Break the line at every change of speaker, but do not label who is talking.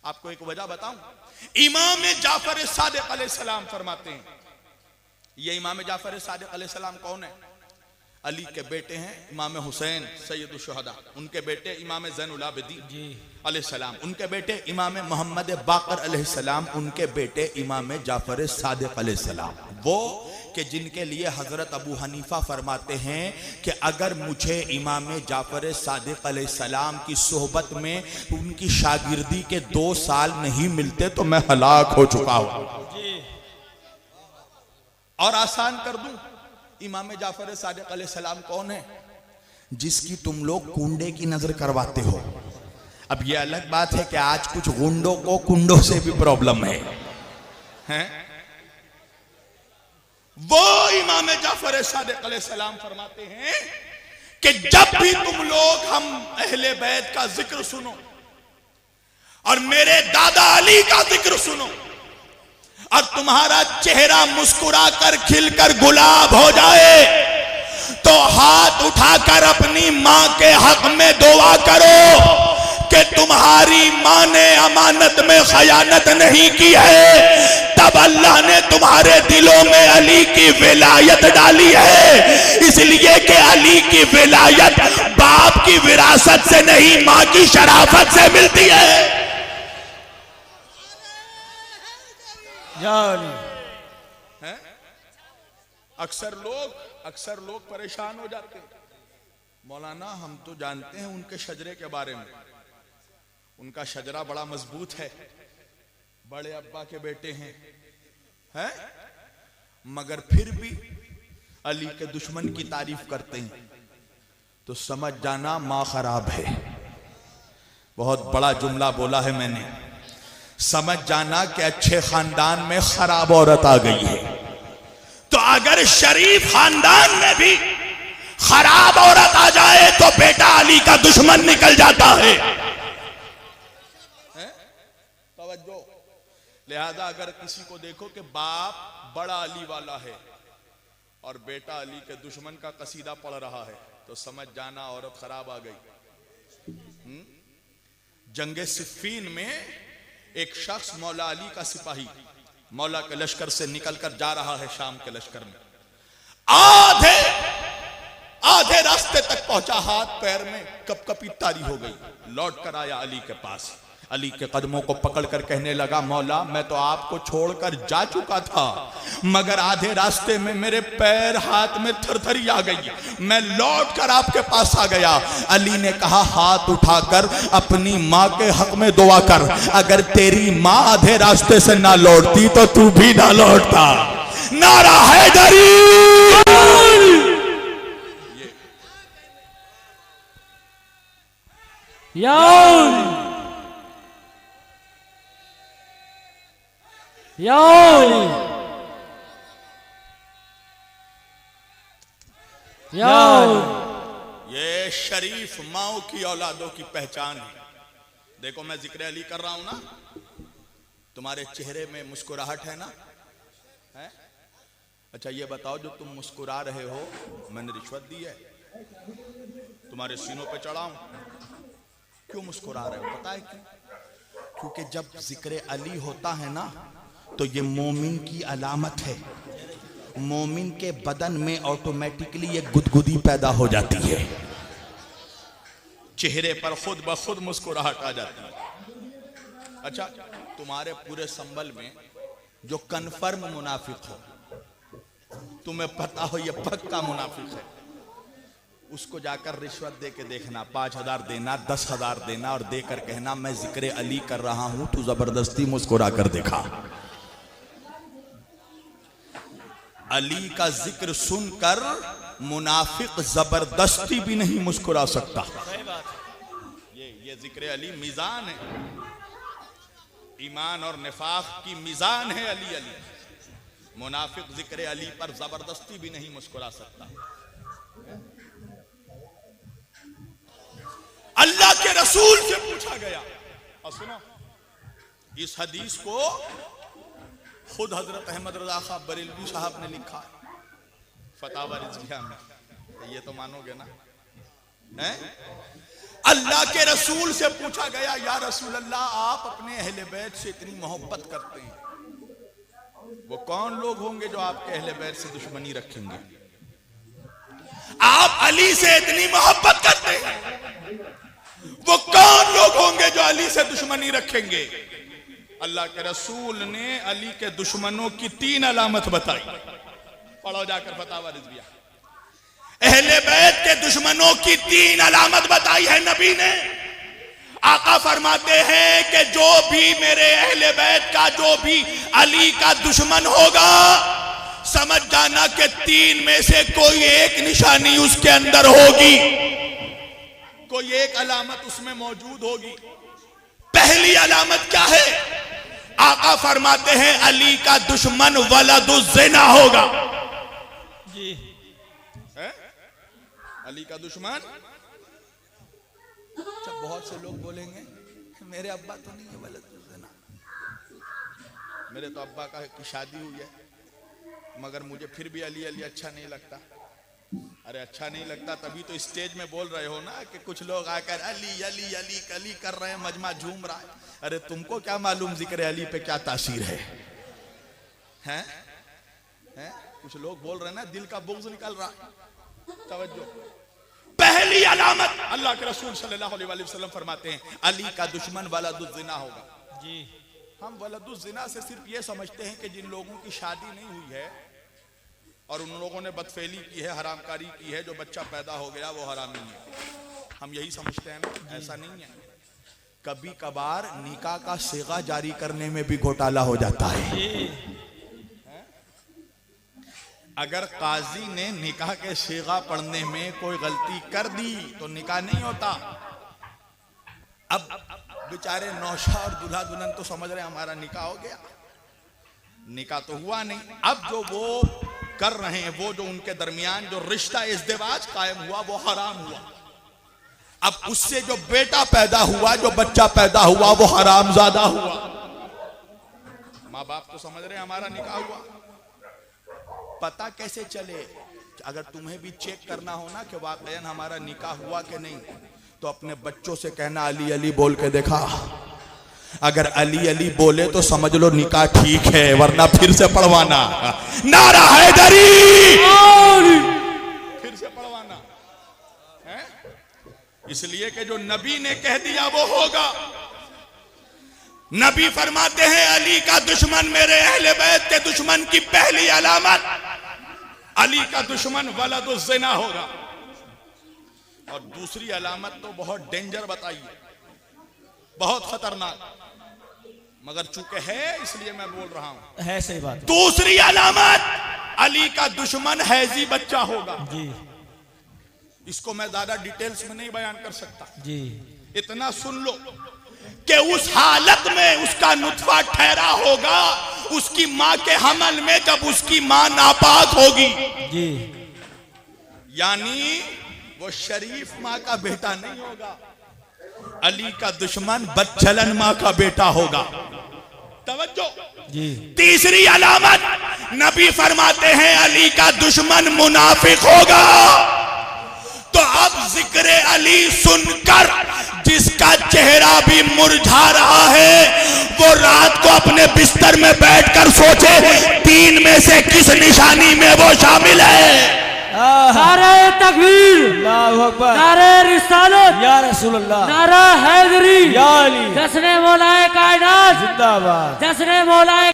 आपको एक वजह बताऊं, इमाम जाफर सादिक अलैहिस्सलाम फरमाते हैं, ये इमाम जाफर सादिक अलैहिस्सलाम कौन है? अली के बेटे हैं इमाम हुसैन सैयदुश शुहदा, उनके बेटे इमाम ज़ैनुल आबिदीन अलैहिस्सलाम, उनके बेटे इमाम मोहम्मद बाकर अलैहिस्सलाम, उनके बेटे इमाम जाफर सादिक अलैहिस्सलाम, वो कि जिनके लिए हजरत अबू हनीफा फरमाते हैं कि अगर मुझे इमाम जाफर सादिक अलैहिस्सलाम की सोहबत में उनकी शागिर्दी के 2 साल नहीं मिलते तो मैं हलाक हो चुका हूं। और आसान कर दूं, इमाम जाफर सादिक अलैहिस्सलाम कौन है? जिसकी तुम लोग कुंडे की नजर करवाते हो। अब यह अलग बात है कि आज कुछ गुंडों को कुंडों से भी प्रॉब्लम है, हैं? वो इमाम जाफर सादिक अलैहिस्सलाम फरमाते हैं कि जब भी तुम लोग हम अहले बैत का जिक्र सुनो और मेरे दादा अली का जिक्र सुनो और तुम्हारा चेहरा मुस्कुरा कर खिलकर गुलाब हो जाए तो हाथ उठाकर अपनी मां के हक में दुआ करो कि तुम्हारी मां ने अमानत में खयानत नहीं की है, तब अल्लाह ने तुम्हारे दिलों में अली की विलायत डाली है। इसलिए कि अली की विलायत बाप की विरासत से नहीं, मां की शराफत से मिलती है। हैं? अक्सर लोग परेशान हो जाते हैं, मौलाना हम तो जानते हैं उनके शजरे के बारे में, उनका शजरा बड़ा मजबूत है, बड़े अब्बा के बेटे हैं, मगर फिर भी अली के दुश्मन की तारीफ करते हैं तो समझ जाना मां खराब है। बहुत बड़ा जुमला बोला है मैंने, समझ जाना कि अच्छे खानदान में खराब औरत आ गई है। तो अगर शरीफ खानदान में भी खराब औरत आ जाए तो बेटा अली का दुश्मन निकल जाता है। तवज्जो। लिहाजा अगर किसी को देखो कि बाप बड़ा अली वाला है और बेटा अली के दुश्मन का कसीदा पढ़ रहा है तो समझ जाना औरत खराब आ गई। जंगे सिफ़ीन में एक शख्स मौला अली का सिपाही मौला के लश्कर से निकलकर जा रहा है शाम के लश्कर में, आधे रास्ते तक पहुंचा, हाथ पैर में कपकपी तारी हो गई, लौट कर आया अली के पास, अली के कदमों को पकड़कर कहने लगा, मौला मैं तो आपको छोड़कर जा चुका था मगर आधे रास्ते में मेरे पैर हाथ में थरथरी आ गई, मैं लौट कर आपके पास आ गया। अली ने कहा, हाथ उठाकर अपनी माँ के हक में दुआ कर, अगर तेरी माँ आधे रास्ते से ना लौटती तो तू भी ना लौटता। नारा हैदरी। ये शरीफ माओ की औलादों की पहचान है। देखो मैं जिक्र अली कर रहा हूं ना, तुम्हारे चेहरे में मुस्कुराहट है ना, है? अच्छा ये बताओ, जो तुम मुस्कुरा रहे हो मैंने रिश्वत दी है? तुम्हारे सीनों पे चढ़ाऊं? क्यों मुस्कुरा रहे हो? पता है क्यों? क्योंकि जब जिक्र अली होता है ना तो ये मोमिन की अलामत है। मोमिन के बदन में ऑटोमेटिकली ये गुदगुदी पैदा हो जाती है, चेहरे पर खुद ब खुद मुस्कुराहट आ जाती है। अच्छा तुम्हारे पूरे संबल में जो कन्फर्म मुनाफिक हो, तुम्हें पता हो ये पक्का मुनाफिक है, उसको जाकर रिश्वत दे के देखना, 5,000 देना, 10,000 देना और देकर कहना मैं जिक्र अली कर रहा हूं, तू जबरदस्ती मुस्कुरा कर देखा। अली का जिक्र सुनकर मुनाफिक जबरदस्ती भी नहीं मुस्कुरा सकता। ये जिक्र अली मिजान है, ईमान और निफाक की मिजान है अली। मुनाफिक जिक्र अली पर जबरदस्ती भी नहीं मुस्कुरा सकता। अल्लाह के रसूल से पूछा गया, और सुनो इस हदीस को खुद हजरत अहमद रजा खां बरेलवी साहब ने लिखा है फतावा रिज़विया में, ये तो मानोगे ना, है? अल्लाह के रसूल से पूछा गया, या रसूल अल्लाह, आप अपने अहले बैत से इतनी मोहब्बत करते हैं, वो कौन लोग होंगे जो आपके अहले बैत से दुश्मनी रखेंगे? आप अली से इतनी मोहब्बत करते हैं, वो कौन लोग होंगे जो अली से दुश्मनी रखेंगे? अल्लाह के रसूल ने अली के दुश्मनों की 3 अलामत बताई। पढ़ो जाकर फतावा रिजविया। अहले बैत के दुश्मनों की 3 अलामत बताई है नबी ने। आका फरमाते हैं कि जो भी मेरे अहले बैत का, जो भी अली का दुश्मन होगा, समझ जाना कि 3 में से कोई एक निशानी उसके अंदर होगी, कोई एक अलामत उसमें मौजूद होगी। पहली अलामत क्या है? आका फरमाते हैं अली का दुश्मन वलदुज़्ज़िना होगा। जी है? अली का दुश्मन। अच्छा, बहुत से लोग बोलेंगे मेरे अब्बा तो नहीं है वलदुज़्ज़िना, मेरे तो अब्बा की शादी हुई है, मगर मुझे फिर भी अली अली अच्छा नहीं लगता। अरे अच्छा नहीं लगता तभी तो स्टेज में बोल रहे हो ना कि कुछ लोग आकर अली अली अली अली कर रहे हैं, मजमा झूम रहा है। अरे तुमको क्या मालूम जिक्र अली पे क्या तासीर है? हैं? हैं? कुछ लोग बोल रहे हैं ना, दिल का बुग़्ज़ निकल रहा है। तवज्जो। पहली अलामत अल्लाह के रसूल सल्लल्लाहु अलैहि वसल्लम फरमाते हैं अली का दुश्मन वलदुज़्ज़िना होगा। जी, हम वलदुज़्ज़िना से सिर्फ ये समझते हैं कि जिन लोगों की शादी नहीं हुई है और उन लोगों ने बदफेली की है, हरामकारी की है, जो बच्चा पैदा हो गया वो हरामी है, हम यही समझते हैं ना। ऐसा नहीं है। कभी कभार निकाह का सेगा जारी करने में भी घोटाला हो जाता है। अगर काजी ने निकाह के सेगा पढ़ने में कोई गलती कर दी तो निकाह नहीं होता। अब बेचारे नौशा और दूल्हा दुल्हन तो समझ रहे हमारा निकाह हो गया, निकाह तो हुआ नहीं। अब जो वो कर रहे हैं, वो जो उनके दरमियान जो रिश्ता इज़्दिवाज कायम हुआ वो हराम हुआ। अब उससे जो बेटा पैदा हुआ, जो बच्चा पैदा हुआ, वो हरामजादा हुआ। माँ बाप तो समझ रहे हमारा निकाह हुआ। पता कैसे चले? अगर तुम्हें भी चेक करना हो ना कि वाकईन हमारा निकाह हुआ कि नहीं, तो अपने बच्चों से कहना अली अली बोल के देखा। अगर अली अली बोले तो समझ लो निकाह ठीक है, वरना फिर से पढ़वाना। नारा हैदरी, फिर से पढ़वाना है। इसलिए कि जो नबी ने कह दिया वो होगा। नबी फरमाते हैं अली का दुश्मन मेरे अहले बैत के दुश्मन की पहली अलामत अली का दुश्मन वलदुज़्ज़िना होगा। और दूसरी अलामत तो बहुत डेंजर बताई है, बहुत खतरनाक, मगर चूंकि है इसलिए मैं बोल रहा हूं।
है, सही बात।
दूसरी अलामत अली का दुश्मन हैजी बच्चा होगा। जी, इसको मैं ज्यादा डिटेल्स में नहीं बयान कर सकता। जी, इतना सुन लो कि उस हालत में उसका नुत्फा ठहरा होगा उसकी माँ के हमल में, जब उसकी माँ नापाक होगी। जी, यानी वो शरीफ माँ का बेटा नहीं होगा, अली का दुश्मन बदचलन माँ का बेटा होगा। तवज्जो। जी, तीसरी अलामत नबी फरमाते हैं अली का दुश्मन मुनाफिक होगा। तो अब जिक्र अली सुनकर जिसका चेहरा भी मुरझा रहा है वो रात को अपने बिस्तर में बैठकर सोचे 3 में से किस निशानी में वो शामिल है।
नारे तकबीर, अल्लाहु अकबर, नारे रिसालत या रसूल अल्लाह, नारा हैदरी या अली, जश्न मौलाए कायनात जिंदाबाद, जश्न मौलाए